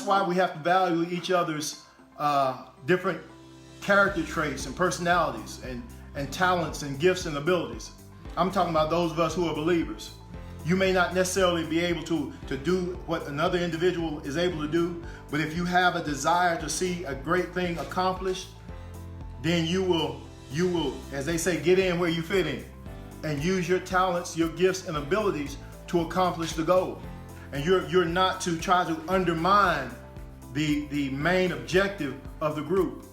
why we have to value each other's different character traits and personalities and talents and gifts and abilities. I'm talking about those of us who are believers. You may not necessarily be able to do what another individual is able to do, but if you have a desire to see a great thing accomplished, then you will, as they say, get in where you fit in and use your talents, your gifts and abilities to accomplish the goal. And you're not to try to undermine the main objective of the group.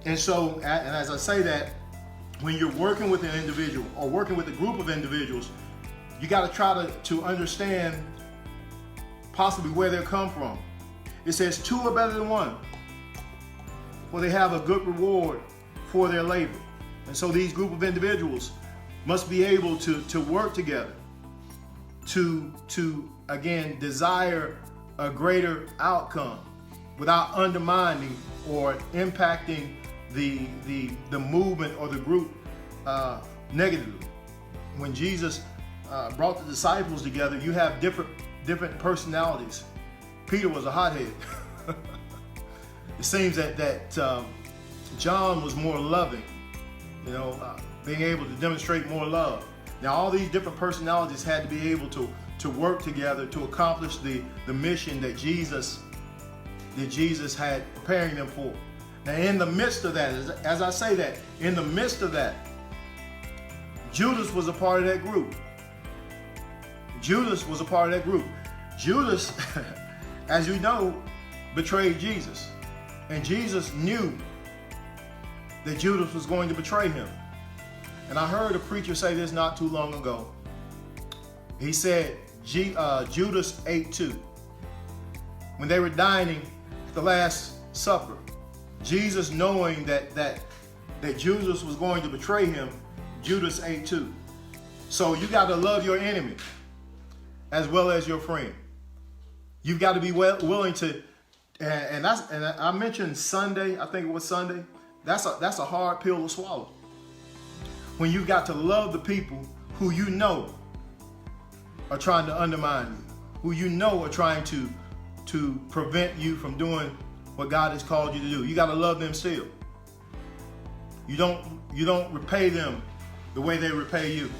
And so, and as I say that, when you're working with an individual or working with a group of individuals, you got to try to understand possibly where they come from. It says 2 are better than 1, for they have a good reward for their labor. And so these group of individuals must be able to work together to again desire a greater outcome without undermining or impacting the movement or the group negatively. When Jesus brought the disciples together, you have different personalities. Peter was a hothead. It seems that John was more loving, being able to demonstrate more love. Now, all these different personalities had to be able to work together to accomplish the mission that Jesus had preparing them for. Now, in the midst of that, as I say that, in the midst of that, Judas was a part of that group. Judas was a part of that group. Judas, as you know, betrayed Jesus. And Jesus knew that Judas was going to betray him. And I heard a preacher say this not too long ago. He said Judas ate too. When they were dining at the Last Supper, Jesus, knowing that Judas was going to betray him, Judas ate too. So you got to love your enemy as well as your friend. You've got to be willing to, and I mentioned Sunday. I think it was Sunday. That's a hard pill to swallow. When you've got to love the people who you know are trying to undermine you, who you know are trying to prevent you from doing what God has called you to do. You got to love them still. You don't repay them the way they repay you.